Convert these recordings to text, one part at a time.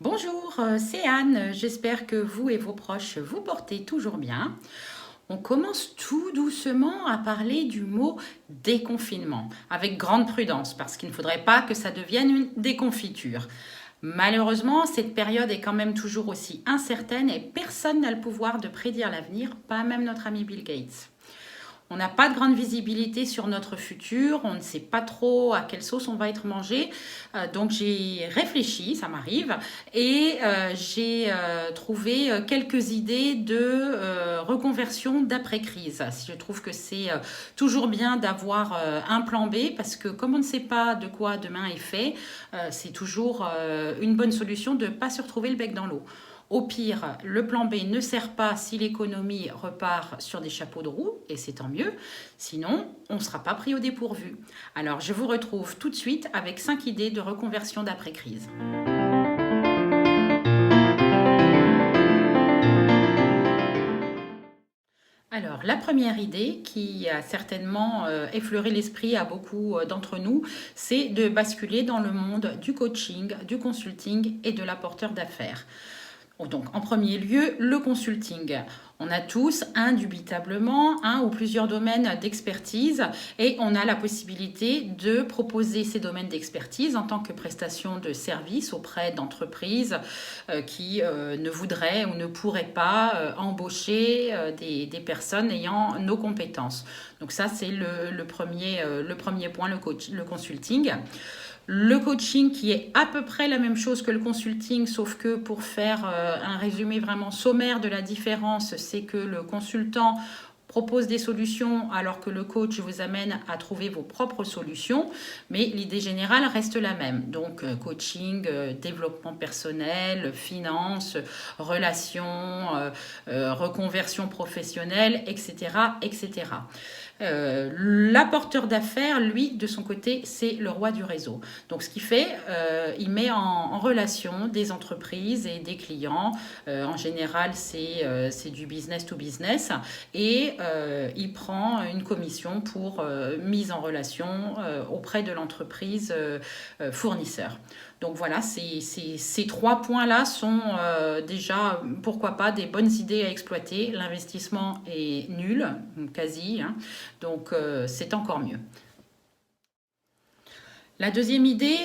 Bonjour, c'est Anne. J'espère que vous et vos proches vous portez toujours bien. On commence tout doucement à parler du mot déconfinement, avec grande prudence, parce qu'il ne faudrait pas que ça devienne une déconfiture. Malheureusement, cette période est quand même toujours aussi incertaine et personne n'a le pouvoir de prédire l'avenir, pas même notre ami Bill Gates. On n'a pas de grande visibilité sur notre futur, on ne sait pas trop à quelle sauce on va être mangé. Donc j'ai réfléchi, ça m'arrive, et j'ai trouvé quelques idées de reconversion d'après-crise. Je trouve que c'est toujours bien d'avoir un plan B parce que comme on ne sait pas de quoi demain est fait, c'est toujours une bonne solution de ne pas se retrouver le bec dans l'eau. Au pire, le plan B ne sert pas si l'économie repart sur des chapeaux de roue, et c'est tant mieux. Sinon, on ne sera pas pris au dépourvu. Alors, je vous retrouve tout de suite avec 5 idées de reconversion d'après-crise. Alors, la première idée qui a certainement effleuré l'esprit à beaucoup d'entre nous, c'est de basculer dans le monde du coaching, du consulting et de l'apporteur d'affaires. Donc, en premier lieu, le consulting. On a tous indubitablement un ou plusieurs domaines d'expertise et on a la possibilité de proposer ces domaines d'expertise en tant que prestation de services auprès d'entreprises qui ne voudraient ou ne pourraient pas embaucher des personnes ayant nos compétences. Donc ça, c'est le premier point, le consulting. Le coaching qui est à peu près la même chose que le consulting, sauf que pour faire un résumé vraiment sommaire de la différence, c'est que le consultant propose des solutions alors que le coach vous amène à trouver vos propres solutions, mais l'idée générale reste la même. Donc coaching, développement personnel, finance, relations, reconversion professionnelle, etc., etc. L'apporteur d'affaires, lui, de son côté, c'est le roi du réseau. Donc, ce qu'il fait, il met en relation des entreprises et des clients. En général, c'est du business to business. Et il prend une commission pour mise en relation auprès de l'entreprise fournisseur. Donc voilà, ces 3 points-là sont déjà, pourquoi pas, des bonnes idées à exploiter. L'investissement est nul, quasi, hein, donc c'est encore mieux. La deuxième idée,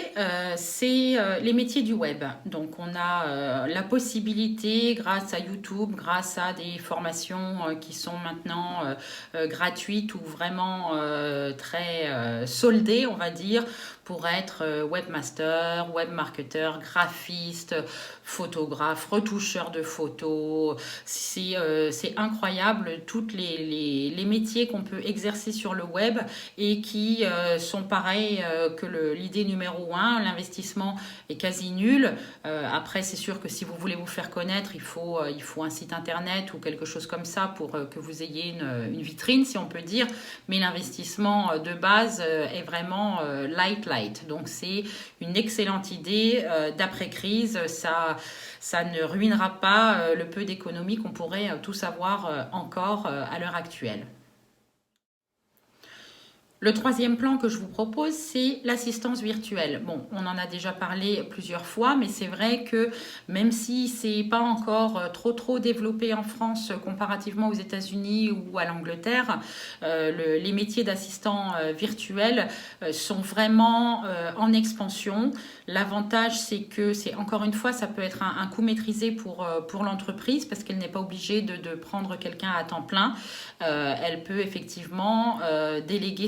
c'est les métiers du web. Donc on a la possibilité, grâce à YouTube, grâce à des formations qui sont maintenant gratuites ou vraiment très soldées, on va dire, pour être webmaster, webmarketeur, graphiste, photographe, retoucheur de photos. C'est incroyable, tous les métiers qu'on peut exercer sur le web et qui sont pareils que l'idée numéro 1, l'investissement est quasi nul. Après, c'est sûr que si vous voulez vous faire connaître, il faut un site internet ou quelque chose comme ça pour que vous ayez une vitrine, si on peut dire. Mais l'investissement de base est vraiment light. Donc, c'est une excellente idée d'après-crise. Ça ne ruinera pas le peu d'économies qu'on pourrait tous avoir encore à l'heure actuelle. Le troisième plan que je vous propose, c'est l'assistance virtuelle. Bon, on en a déjà parlé plusieurs fois, mais c'est vrai que même si c'est pas encore trop développé en France comparativement aux États-Unis ou à l'Angleterre, les métiers d'assistant virtuel sont vraiment en expansion. L'avantage, c'est que encore une fois, ça peut être un coût maîtrisé pour l'entreprise parce qu'elle n'est pas obligée de prendre quelqu'un à temps plein. Elle peut effectivement déléguer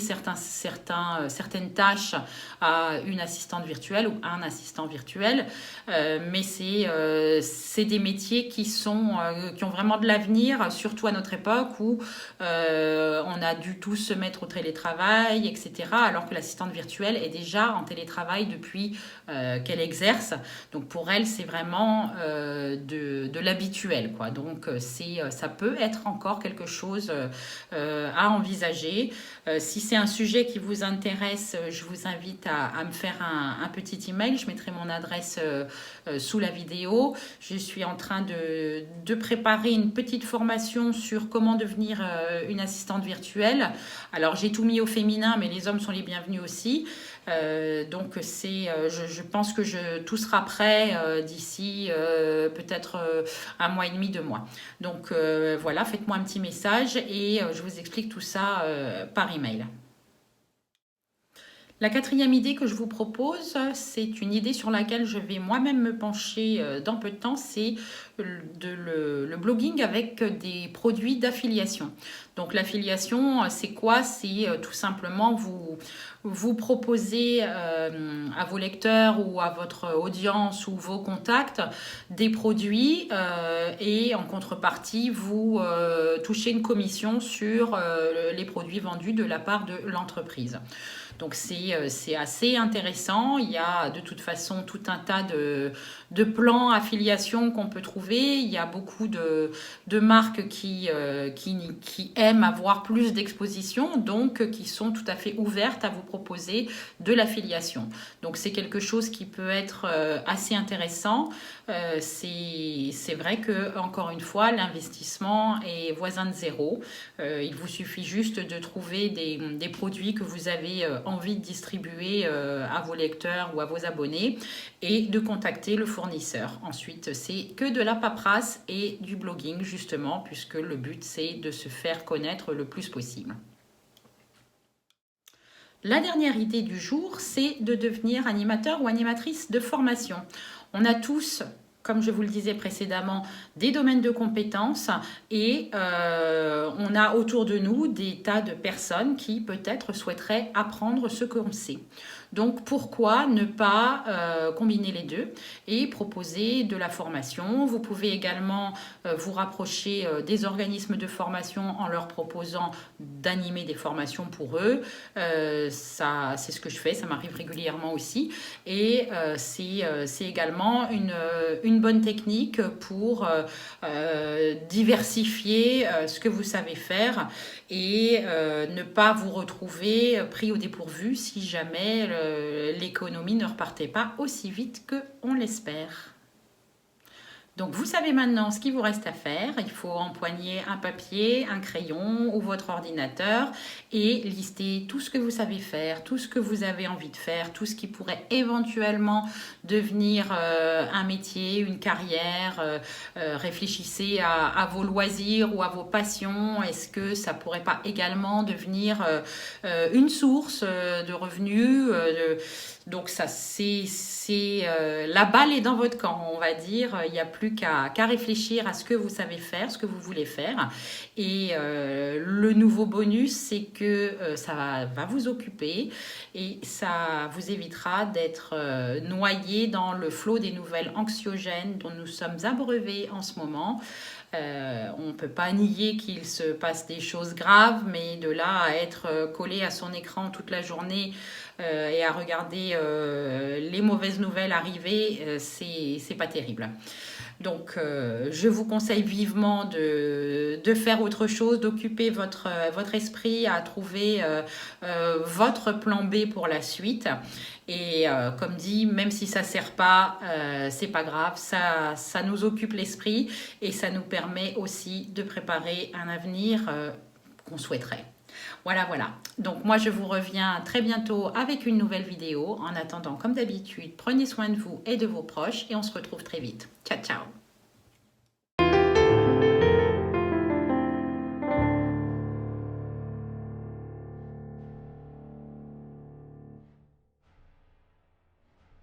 certaines tâches à une assistante virtuelle ou à un assistant virtuel, mais c'est des métiers qui ont vraiment de l'avenir, surtout à notre époque où on a dû tous se mettre au télétravail, etc., alors que l'assistante virtuelle est déjà en télétravail depuis qu'elle exerce. Donc pour elle, c'est vraiment de l'habituel, quoi. Donc ça peut être encore quelque chose à envisager. Si c'est un sujet qui vous intéresse, je vous invite à me faire un petit email. Je mettrai mon adresse sous la vidéo. Je suis en train de préparer une petite formation sur comment devenir une assistante virtuelle. Alors, j'ai tout mis au féminin, mais les hommes sont les bienvenus aussi. Donc je pense que tout sera prêt d'ici peut-être un mois et demi, 2 mois. Donc voilà, faites-moi un petit message et je vous explique tout ça par email. La quatrième idée que je vous propose, c'est une idée sur laquelle je vais moi-même me pencher dans peu de temps, c'est le blogging avec des produits d'affiliation. Donc l'affiliation, c'est quoi? C'est tout simplement vous proposer à vos lecteurs ou à votre audience ou vos contacts des produits et en contrepartie, vous touchez une commission sur les produits vendus de la part de l'entreprise. Donc c'est assez intéressant. Il y a de toute façon tout un tas de plans affiliation qu'on peut trouver. Il y a beaucoup de marques qui aiment avoir plus d'exposition, donc qui sont tout à fait ouvertes à vous proposer de l'affiliation. Donc c'est quelque chose qui peut être assez intéressant. C'est vrai que encore une fois, l'investissement est voisin de zéro. Il vous suffit juste de trouver des produits que vous avez envie de distribuer à vos lecteurs ou à vos abonnés et de contacter le fournisseur. Ensuite, c'est que de la paperasse et du blogging justement, puisque le but c'est de se faire connaître le plus possible. La dernière idée du jour, c'est de devenir animateur ou animatrice de formation. On a tous, comme je vous le disais précédemment, des domaines de compétences et on a autour de nous des tas de personnes qui peut-être souhaiteraient apprendre ce qu'on sait. Donc pourquoi ne pas combiner les deux et proposer de la formation? Vous pouvez également vous rapprocher des organismes de formation en leur proposant d'animer des formations pour eux. Ça, c'est ce que je fais, ça m'arrive régulièrement aussi. Et c'est également une bonne technique pour diversifier ce que vous savez faire et ne pas vous retrouver pris au dépourvu si jamais l'économie ne repartait pas aussi vite qu'on l'espère. Donc vous savez maintenant ce qu'il vous reste à faire. Il faut empoigner un papier, un crayon ou votre ordinateur et lister tout ce que vous savez faire, tout ce que vous avez envie de faire, tout ce qui pourrait éventuellement devenir un métier, une carrière. Réfléchissez à vos loisirs ou à vos passions. Est-ce que ça pourrait pas également devenir une source de revenus donc ça, la balle est dans votre camp, on va dire. Il n'y a plus qu'à réfléchir à ce que vous savez faire, ce que vous voulez faire. Et le nouveau bonus, c'est que ça va vous occuper et ça vous évitera d'être noyé dans le flot des nouvelles anxiogènes dont nous sommes abreuvés en ce moment. On ne peut pas nier qu'il se passe des choses graves, mais de là à être collé à son écran toute la journée et à regarder les mauvaises nouvelles arriver, c'est pas terrible. Donc, je vous conseille vivement de faire autre chose, d'occuper votre esprit à trouver votre plan B pour la suite. Et comme dit, même si ça ne sert pas, c'est pas grave, ça nous occupe l'esprit et ça nous permet aussi de préparer un avenir qu'on souhaiterait. Voilà. Donc moi, je vous reviens très bientôt avec une nouvelle vidéo. En attendant, comme d'habitude, prenez soin de vous et de vos proches et on se retrouve très vite. Ciao, ciao.